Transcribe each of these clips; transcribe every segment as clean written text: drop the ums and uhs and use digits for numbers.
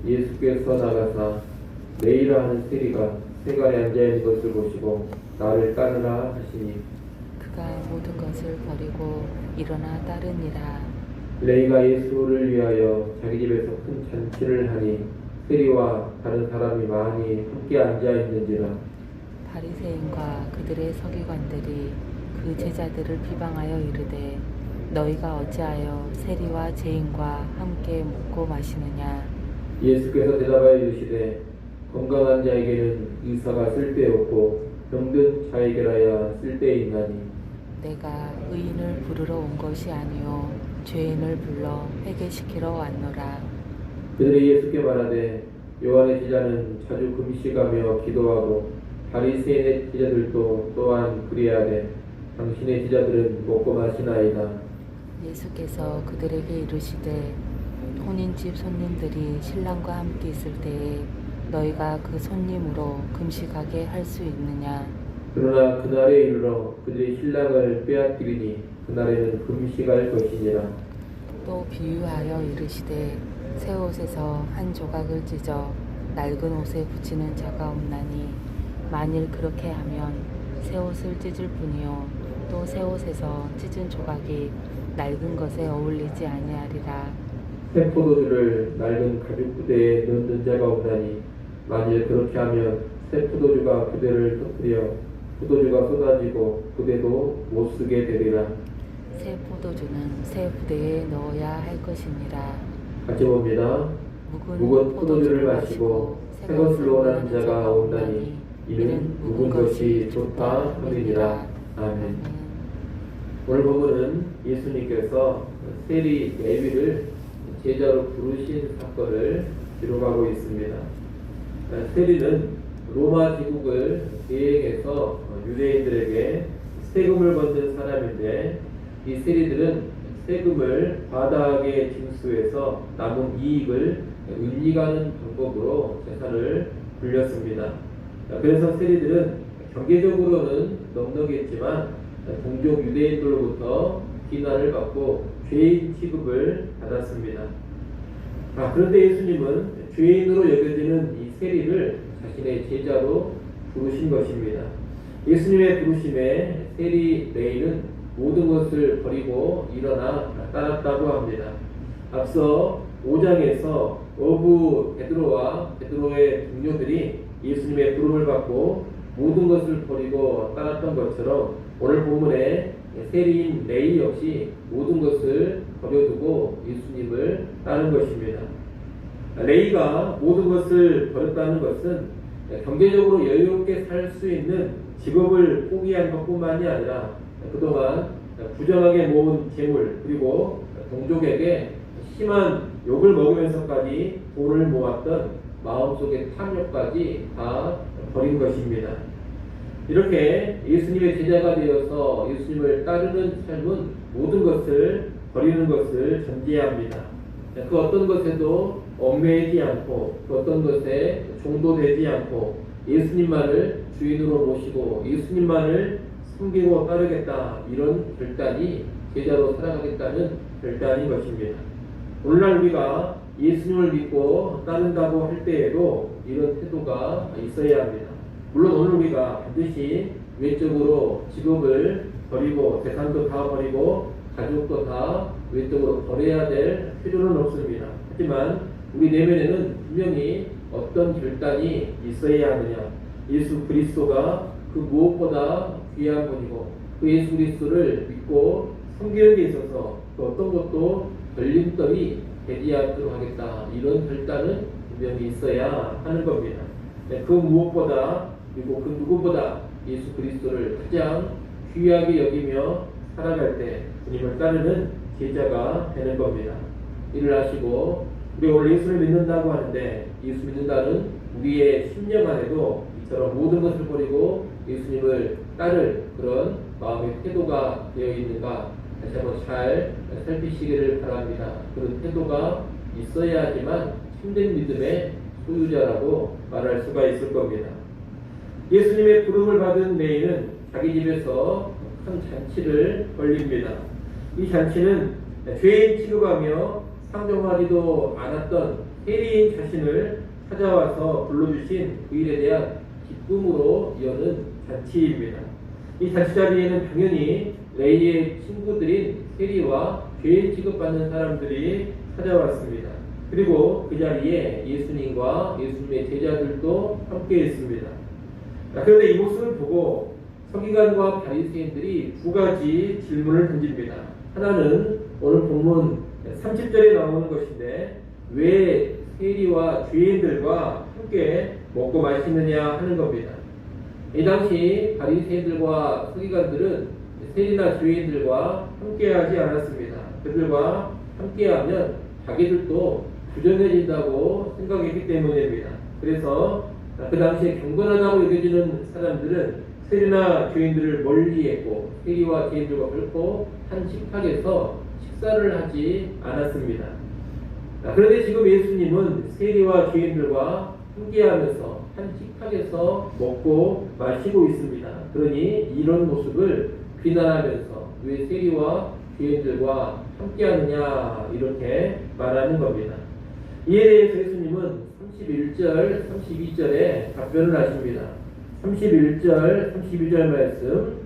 예수께서 나가사 레이라 하는 세리가 세간에 앉아있는 것을 보시고 나를 따르라 하시니 그가 모든 것을 버리고 일어나 따르니라. 레이가 예수를 위하여 자기 집에서 큰 잔치를 하니 세리와 다른 사람이 많이 함께 앉아있는지라. 바리새인과 그들의 서기관들이 그 제자들을 비방하여 이르되 너희가 어찌하여 세리와 죄인과 함께 먹고 마시느냐. 예수께서 대답하여 이르시되 건강한 자에게는 의사가 쓸데없고 병든 자에게라야 쓸데있나니 내가 의인을 부르러 온 것이 아니요 죄인을 불러 회개시키러 왔노라. 그들이 예수께 말하되 요한의 제자는 자주 금식하며 기도하고 바리새인의 제자들도 또한 그리하되 당신의 제자들은 먹고 마시나이다. 예수께서 그들에게 이르시되 혼인집 손님들이 신랑과 함께 있을 때에 너희가 그 손님으로 금식하게 할 수 있느냐. 그러나 그날에 이르러 그들이 신랑을 빼앗기리니 그날에는 금식할 것이니라. 또 비유하여 이르시되 새 옷에서 한 조각을 찢어 낡은 옷에 붙이는 자가 없나니 만일 그렇게 하면 새 옷을 찢을 뿐이요 또 새 옷에서 찢은 조각이 낡은 것에 어울리지 아니하리라. 새 포도주를 낡은 가죽 부대에 넣는 자가 없나니 만일 그렇게 하면 새 포도주가 부대를 터뜨려 포도주가 쏟아지고 부대도 못 쓰게 되리라. 새 포도주는 새 부대에 넣어야 할 것이니라. 같이 봅니다. 묵은 포도주를 마시고 새 것을 원하는 자가 온다니 이는 묵은 것이 좋다 함이니라. 아멘. 오늘 본문은 예수님께서 세리 레위를 제자로 부르신 사건을 기록하고 있습니다. 세리는 로마 제국을 대행해서 유대인들에게 세금을 걷는 사람인데 이 세리들은 세금을 과다하게 징수해서 남은 이익을 은닉하는 방법으로 재산을 불렸습니다. 그래서 세리들은 경제적으로는 넉넉했지만 동족 유대인들로부터 비난을 받고 죄인 취급을 받았습니다. 그런데 예수님은 죄인으로 여겨지는 이 세리를 자신의 제자로 부르신 것입니다. 예수님의 부르심에 세리 레위는 모든 것을 버리고 일어나 따랐다고 합니다. 앞서 5장에서 어부 베드로와 베드로의 동료들이 예수님의 부름을 받고 모든 것을 버리고 따랐던 것처럼 오늘 본문에 세리인 레위 역시 모든 것을 버려두고 예수님을 따른 것입니다. 레위가 모든 것을 버렸다는 것은 경제적으로 여유롭게 살 수 있는 직업을 포기한 것뿐만이 아니라 그동안 부정하게 모은 재물 그리고 동족에게 심한 욕을 먹으면서까지 돈을 모았던 마음속의 탐욕까지 다 버린 것입니다. 이렇게 예수님의 제자가 되어서 예수님을 따르는 삶은 모든 것을 버리는 것을 전제합니다. 그 어떤 것에도 얽매이지 않고 그 어떤 것에 종도되지 않고 예수님만을 주인으로 모시고 예수님만을 섬기고 따르겠다 이런 결단이 제자로 살아가겠다는 결단인 것입니다. 오늘날 우리가 예수님을 믿고 따른다고 할 때에도 이런 태도가 있어야 합니다. 물론 오늘 우리가 반드시 외적으로 직업을 버리고 재산도 다 버리고 가족도 다 외적으로 버려야 될 필요는 없습니다. 하지만 우리 내면에는 분명히 어떤 결단이 있어야 하느냐. 예수 그리스도가 그 무엇보다 귀한 분이고 그 예수 그리스도를 믿고 섬기는 데 있어서 그 어떤 것도 걸림돌이 되지 않도록 하겠다. 이런 결단은 분명히 있어야 하는 겁니다. 그 무엇보다 그리고 그 누구보다 예수 그리스도를 가장 귀하게 여기며 살아갈 때 주님을 따르는 제자가 되는 겁니다. 이를 하시고 우리 오늘 예수를 믿는다고 하는데 예수 믿는다는 우리의 심령 안에도 이처럼 모든 것을 버리고 예수님을 따를 그런 마음의 태도가 되어 있는가 다시 한번 잘 살피시기를 바랍니다. 그런 태도가 있어야지만 힘든 믿음의 소유자라고 말할 수가 있을 겁니다. 예수님의 부름을 받은 레위는 자기 집에서 큰 잔치를 벌립니다. 이 잔치는 죄인 취급하며 상정하지도 않았던 세리인 자신을 찾아와서 불러주신 그 일에 대한 기쁨으로 여는 잔치입니다. 이 잔치 자리에는 당연히 레이의 친구들인 세리와 죄인 취급받는 사람들이 찾아왔습니다. 그리고 그 자리에 예수님과 예수님의 제자들도 함께 있습니다. 그런데 이 모습을 보고 서기관과 바리새인들이 두 가지 질문을 던집니다. 하나는 오늘 본문 30절에 나오는 것인데 왜 세리와 죄인들과 함께 먹고 마시느냐 하는 겁니다. 이 당시 바리새인들과 서기관들은 세리나 죄인들과 함께하지 않았습니다. 그들과 함께하면 자기들도 부정해진다고 생각했기 때문입니다. 그래서 그 당시에 경건하다고 여겨지는 사람들은 세리나 죄인들을 멀리했고 세리와 죄인들과 결코 한 식탁에서 식사를 하지 않았습니다. 그런데 지금 예수님은 세리와 죄인들과 함께하면서 한 식탁에서 먹고 마시고 있습니다. 그러니 이런 모습을 비난하면서 왜 세리와 죄인들과 함께하느냐 이렇게 말하는 겁니다. 이에 대해서 예수님은 31절, 32절에 답변을 하십니다. 31절, 32절 말씀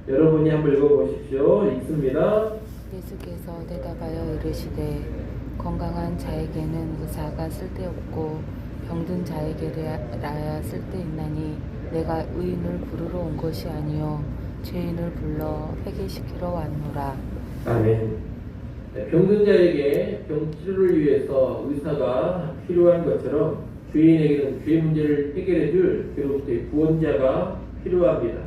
여러분이 한번 읽어보십시오. 읽습니다. 예수께서 대답하여 이르시되 건강한 자에게는 의사가 쓸데없고 병든 자에게라야 쓸데있나니 내가 의인을 부르러 온 것이 아니요 죄인을 불러 회개시키러 왔노라. 아멘. 병든 자에게 병치료를 위해서 의사가 필요한 것처럼 죄인에게는 죄 문제를 해결해 줄 그로부터의 구원자가 필요합니다.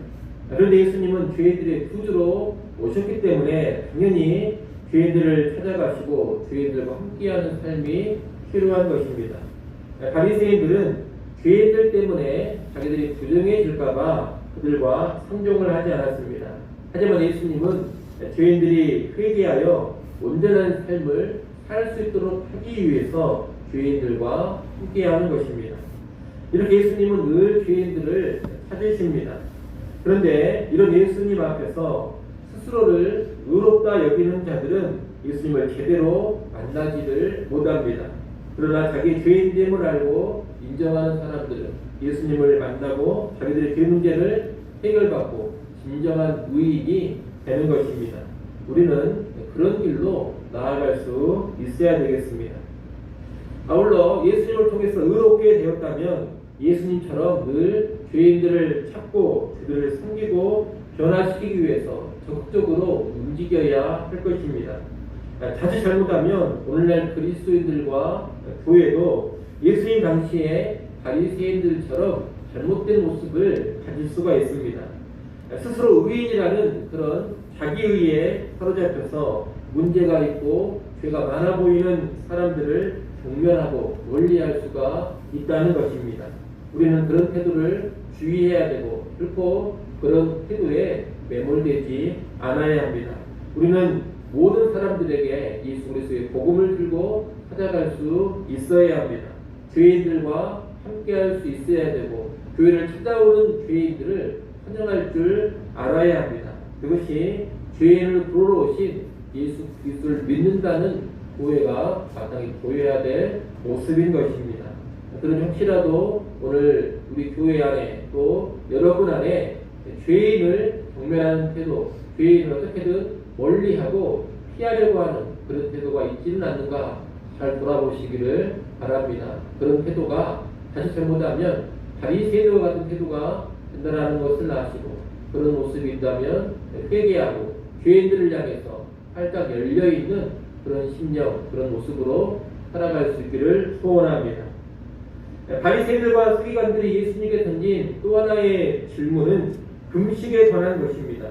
그런데 예수님은 죄인들의 구주로 오셨기 때문에 당연히 죄인들을 찾아가시고 죄인들과 함께하는 삶이 필요한 것입니다. 바리새인들은 죄인들 때문에 자기들이 부정해질까봐 그들과 상종을 하지 않았습니다. 하지만 예수님은 죄인들이 회개하여 온전한 삶을 살 수 있도록 하기 위해서 죄인들과 함께하는 것입니다. 이렇게 예수님은 늘 죄인들을 찾으십니다. 그런데 이런 예수님 앞에서 스스로를 의롭다 여기는 자들은 예수님을 제대로 만나지를 못합니다. 그러나 자기 죄인됨을 알고 인정하는 사람들은 예수님을 만나고 자기들의 죄 문제를 해결받고 진정한 의인이 되는 것입니다. 우리는 그런 길로 나아갈 수 있어야 되겠습니다. 아울러 예수님을 통해서 의롭게 되었다면 예수님처럼 늘 죄인들을 찾고 그들을 섬기고 변화시키기 위해서 적극적으로 움직여야 할 것입니다. 자칫 잘못하면 오늘날 그리스도인들과 교회도 예수님 당시에 바리새인들처럼 잘못된 모습을 가질 수가 있습니다. 스스로 의인이라는 그런 자기의에 사로잡혀서 문제가 있고 죄가 많아 보이는 사람들을 경멸하고 멀리할 수가 있다는 것입니다. 우리는 그런 태도를 주의해야 되고 결코 그런 태도에 매몰되지 않아야 합니다. 우리는 모든 사람들에게 예수 그리스도의 복음을 들고 찾아갈 수 있어야 합니다. 죄인들과 함께할 수 있어야 되고 교회를 찾아오는 죄인들을 환영할 줄 알아야 합니다. 그것이 죄인을 부르러 오신 예수 그리스도를 믿는다는 교회가 마땅히 보여야 될 모습인 것입니다. 그런 혹시라도 오늘 우리 교회 안에 또 여러분 안에 죄인을 경멸하는 태도, 죄인을 어떻게든 멀리하고 피하려고 하는 그런 태도가 있지는 않는가 잘 돌아보시기를 바랍니다. 그런 태도가 다시 잘못하면 바리새인과 같은 태도가 된다는 것을 아시고 그런 모습이 있다면 회개하고 죄인들을 향해서 활짝 열려있는 그런 심령, 그런 모습으로 살아갈 수 있기를 소원합니다. 바리새인들과 서기관들이 예수님께 던진 또 하나의 질문은 금식에 관한 것입니다.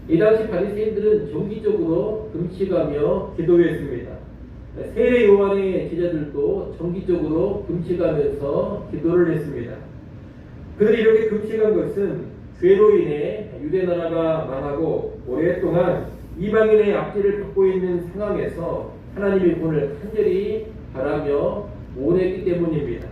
이 당시 바리새인들은 정기적으로 금식하며 기도했습니다. 세례 요한의 제자들도 정기적으로 금식하면서 기도를 했습니다. 그들이 이렇게 금식한 것은 죄로 인해 유대 나라가 망하고 오랫동안 이방인의 압제를 받고 있는 상황에서 하나님의 구원을 간절히 바라며 원했기 때문입니다.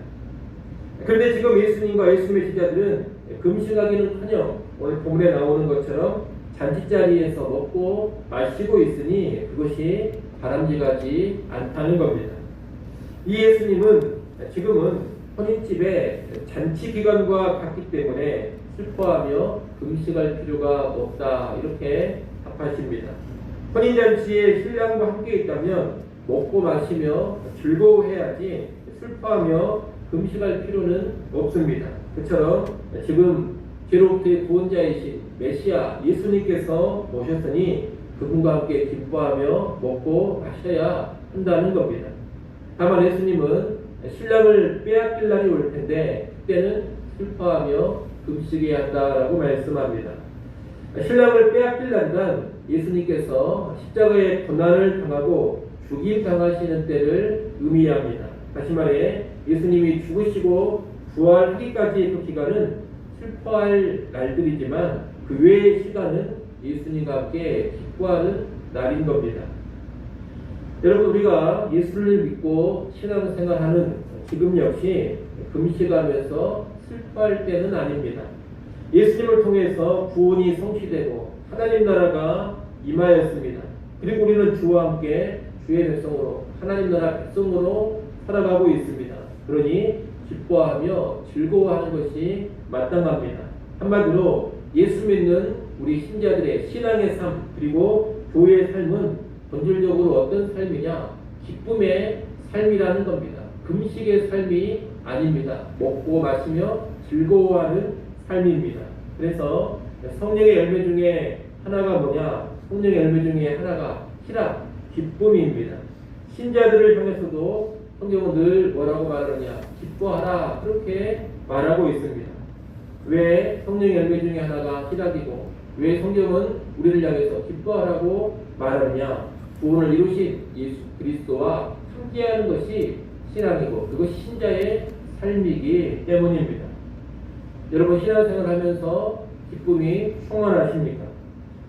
그런데 지금 예수님과 예수님의 제자들은 금식하기는커녕 오늘 본문에 나오는 것처럼 잔치자리에서 먹고 마시고 있으니 그것이 바람직하지 않다는 겁니다. 이 예수님은 지금은 혼인집에 잔치 기간과 같기 때문에 슬퍼하며 금식할 필요가 없다, 이렇게 답하십니다. 혼인잔치에 신랑과 함께 있다면 먹고 마시며 즐거워해야지 슬퍼하며 금식할 필요는 없습니다. 그처럼 지금 죄로부터 구원자이신 메시아 예수님께서 오셨으니 그분과 함께 기뻐하며 먹고 마셔야 한다는 겁니다. 다만 예수님은 신랑을 빼앗길 날이 올 텐데 그때는 슬퍼하며 금식해야 한다라고 말씀합니다. 신랑을 빼앗길 날이란 예수님께서 십자가의 고난을 당하고 죽임 당하시는 때를 의미합니다. 다시 말해 예수님이 죽으시고 부활하기까지의 그 기간은 슬퍼할 날들이지만 그 외의 시간은 예수님과 함께 기뻐하는 날인 겁니다. 여러분, 우리가 예수를 믿고 신앙생활하는 지금 역시 금식하면서 슬퍼할 때는 아닙니다. 예수님을 통해서 구원이 성취되고 하나님 나라가 임하였습니다. 그리고 우리는 주와 함께 주의 백성으로, 하나님 나라 백성으로 살아가고 있습니다. 그러니 기뻐하며 즐거워하는 것이 마땅합니다. 한마디로 예수 믿는 우리 신자들의 신앙의 삶, 그리고 교회의 삶은 본질적으로 어떤 삶이냐? 기쁨의 삶이라는 겁니다. 금식의 삶이 아닙니다. 먹고 마시며 즐거워하는 삶입니다. 그래서 성령의 열매 중에 하나가 뭐냐? 성령의 열매 중에 하나가 희락, 기쁨입니다. 신자들을 향해서도 성경은 늘 뭐라고 말하느냐? 기뻐하라, 그렇게 말하고 있습니다. 왜 성령의 열매 중에 하나가 희락이고 왜 성경은 우리를 향해서 기뻐하라고 말하느냐? 구원을 이루신 예수 그리스도와 함께하는 것이 신앙이고 그것이 신자의 삶이기 때문입니다. 여러분, 신앙생활 하면서 기쁨이 충만하십니까?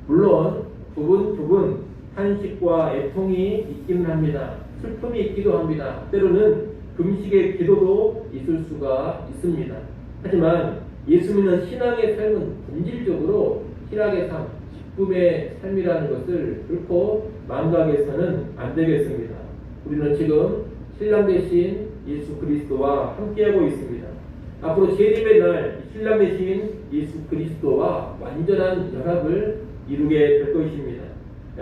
물론 부분 한식과 애통이 있기는 합니다. 슬픔이 있기도 합니다. 때로는 금식의 기도도 있을 수가 있습니다. 하지만 예수 믿는 신앙의 삶은 본질적으로 희락의 삶, 기쁨의 삶이라는 것을 결코 망각해서는 안 되겠습니다. 우리는 지금 신랑 되신 예수 그리스도와 함께하고 있습니다. 앞으로 재림의 날 신랑 되신 예수 그리스도와 완전한 연합을 이루게 될 것입니다.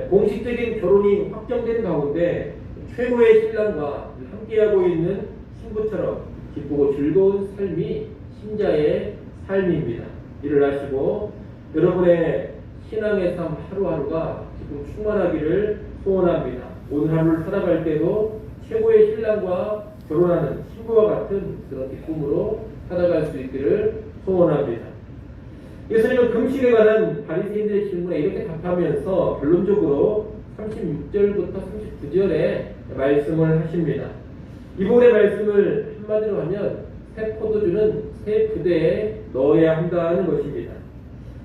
공식적인 결혼이 확정된 가운데 최고의 신랑과 함께하고 있는 신부처럼 기쁘고 즐거운 삶이 신자의 삶입니다. 이를 아시고 여러분의 신앙의 삶 하루하루가 기쁨 충만하기를 소원합니다. 오늘 하루를 살아갈 때도 최고의 신랑과 결혼하는 신부와 같은 그런 기쁨으로 살아갈 수 있기를 소원합니다. 예수님은 금식에 관한 바리새인들의 질문에 이렇게 답하면서 결론적으로 36절부터 39절에 말씀을 하십니다. 이 부분의 말씀을 한마디로 하면 새 포도주는 새 부대에 넣어야 한다는 것입니다.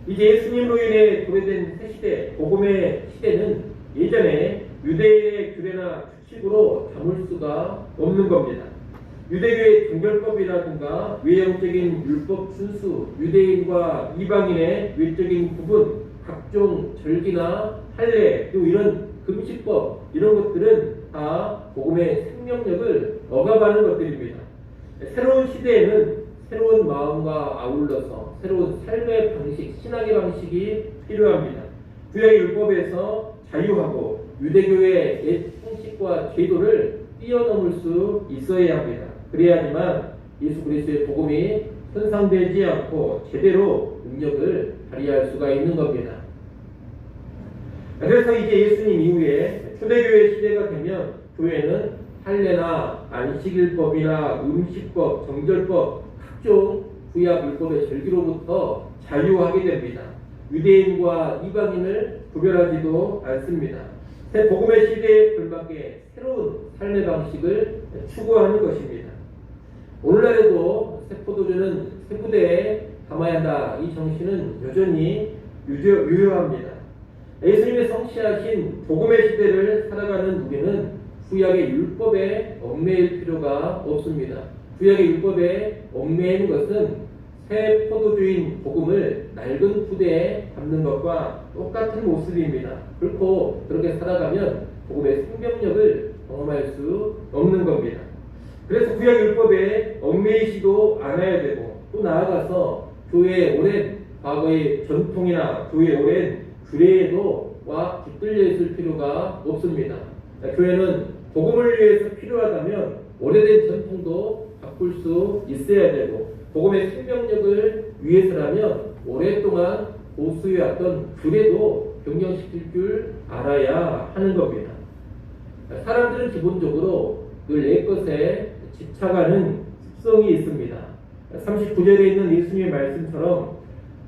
이제 예수님으로 인해 도래된 새 시대, 복음의 시대는 예전에 유대인의 규례나 규칙으로 담을 수가 없는 겁니다. 유대교의 정결법이라든가 외형적인 율법 순수, 유대인과 이방인의 외적인 구분, 각종 절기나 할례, 그리고 이런 금식법, 이런 것들은 다 복음의 생명력을 억압하는 것들입니다. 새로운 시대에는 새로운 마음과 아울러서 새로운 삶의 방식, 신앙의 방식이 필요합니다. 구약의 율법에서 자유하고 유대교의 옛 형식과 제도를 뛰어넘을 수 있어야 합니다. 그래야지만 예수 그리스도의 복음이 손상되지 않고 제대로 능력을 발휘할 수가 있는 겁니다. 그래서 이제 예수님 이후에 초대교회 시대가 되면 교회는 할례나 안식일법이나 음식법, 정절법, 각종 구약 율법의 절기로부터 자유하게 됩니다. 유대인과 이방인을 구별하지도 않습니다. 새 복음의 시대에 걸맞게 새로운 삶의 방식을 추구하는 것입니다. 오늘날에도 새 포도주는 새 부대에 담아야 한다. 이 정신은 여전히 유효합니다. 예수님의 성취하신 복음의 시대를 살아가는 우리는 구약의 율법에 얽매일 필요가 없습니다. 구약의 율법에 얽매이는 것은 새 포도주인 복음을 낡은 부대에 담는 것과 똑같은 모습입니다. 그렇게 살아가면 복음의 생명력을 경험할 수 없는 겁니다. 그래서 구약율법에 얽매이지도 않아야 되고, 또 나아가서 교회의 오랜 과거의 전통이나 교회의 오랜 규례에도 와 깃들려 있을 필요가 없습니다. 교회는 복음을 위해서 필요하다면 오래된 전통도 바꿀 수 있어야 되고, 복음의 생명력을 위해서라면 오랫동안 고수해왔던 규례도 변경시킬 줄 알아야 하는 겁니다. 사람들은 기본적으로 늘 내 것에 집착하는 습성이 있습니다. 39절에 있는 예수님의 말씀처럼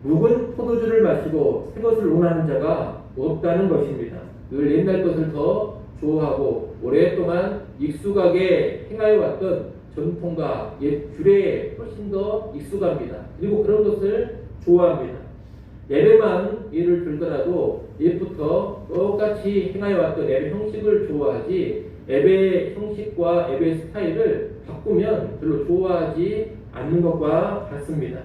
묵은 포도주를 마시고 새 것을 원하는 자가 없다는 것입니다. 늘 옛날 것을 더 좋아하고 오랫동안 익숙하게 행하여 왔던 전통과 옛 규례에 훨씬 더 익숙합니다. 그리고 그런 것을 좋아합니다. 예배만 예를 들더라도 옛부터 똑같이 행하여 왔던 예배 형식을 좋아하지, 예배 형식과 예배 스타일을 바꾸면 별로 좋아하지 않는 것과 같습니다.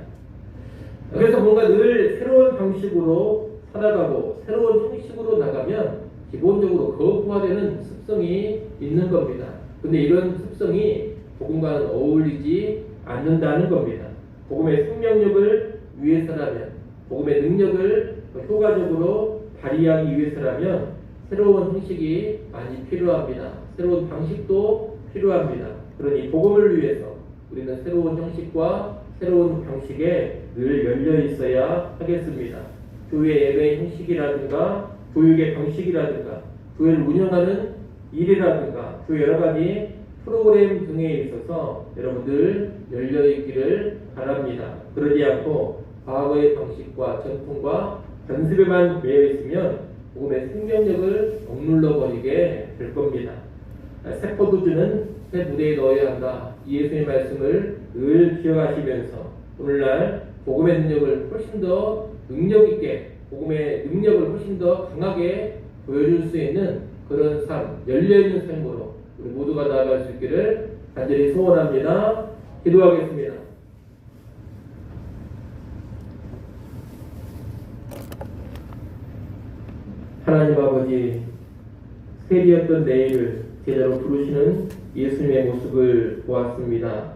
그래서 뭔가 늘 새로운 방식으로 살아가고 새로운 형식으로 나가면 기본적으로 거부화되는 습성이 있는 겁니다. 근데 이런 습성이 복음과는 어울리지 않는다는 겁니다. 복음의 생명력을 위해서라면, 복음의 능력을 효과적으로 발휘하기 위해서라면 새로운 형식이 많이 필요합니다. 새로운 방식도 필요합니다. 그러니 복음을 위해서 우리는 새로운 형식과 새로운 방식에 늘 열려 있어야 하겠습니다. 교회 예배 형식이라든가 교육의 방식이라든가 교회를 운영하는 일이라든가 교회 여러 가지 프로그램 등에 있어서 여러분들 열려 있기를 바랍니다. 그러지 않고 과거의 방식과 전통과 관습에만 매여 있으면 복음의 생명력을 억눌러 버리게 될 겁니다. 새 포도주는 새 무대에 넣어야 한다. 예수의 말씀을 늘 기억하시면서 오늘날 복음의 능력을 훨씬 더 능력 있게, 복음의 능력을 훨씬 더 강하게 보여줄 수 있는 그런 삶, 열려있는 삶으로 우리 모두가 나아갈 수 있기를 간절히 소원합니다. 기도하겠습니다. 하나님 아버지, 세리였던 내일을 제자로 부르시는 예수님의 모습을 보았습니다.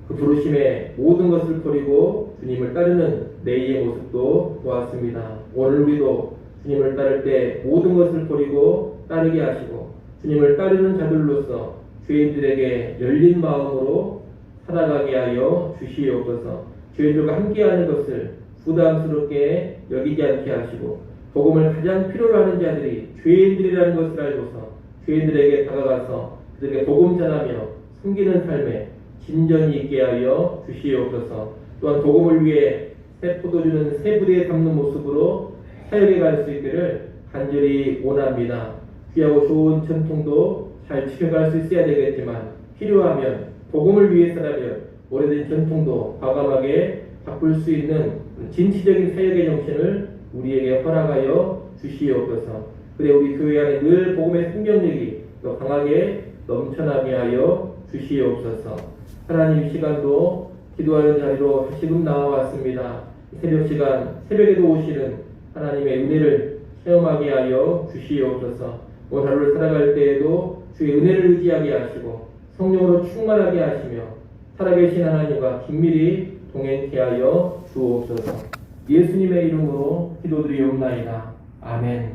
그 부르심에 모든 것을 버리고 주님을 따르는 내일의 모습도 보았습니다. 오늘 우리도 주님을 따를 때 모든 것을 버리고 따르게 하시고 주님을 따르는 자들로서 죄인들에게 열린 마음으로 살아가게 하여 주시옵소서. 죄인들과 함께하는 것을 부담스럽게 여기지 않게 하시고 복음을 가장 필요로 하는 자들이 죄인들이라는 것을 알고서 죄인들에게 다가가서 그들에게 복음 전하며 섬기는 삶에 진전이 있게 하여 주시옵소서. 또한 복음을 위해 새 포도주는 새 부대에 담는 모습으로 사역에 갈 수 있기를 간절히 원합니다. 귀하고 좋은 전통도 잘 지켜갈 수 있어야 되겠지만 필요하면 복음을 위해서라면 오래된 전통도 과감하게 바꿀 수 있는 진취적인 사역의 정신을 우리에게 허락하여 주시옵소서. 그래 우리 교회 안에 늘 복음의 생명력이 더 강하게 넘쳐나게 하여 주시옵소서. 하나님, 시간도 기도하는 자리로 다시금 나와왔습니다. 새벽 시간, 새벽에도 오시는 하나님의 은혜를 체험하게 하여 주시옵소서. 오늘 하루를 살아갈 때에도 주의 은혜를 의지하게 하시고 성령으로 충만하게 하시며 살아계신 하나님과 긴밀히 동행케 하여 주옵소서. 예수님의 이름으로 기도드리옵나이다. 아멘.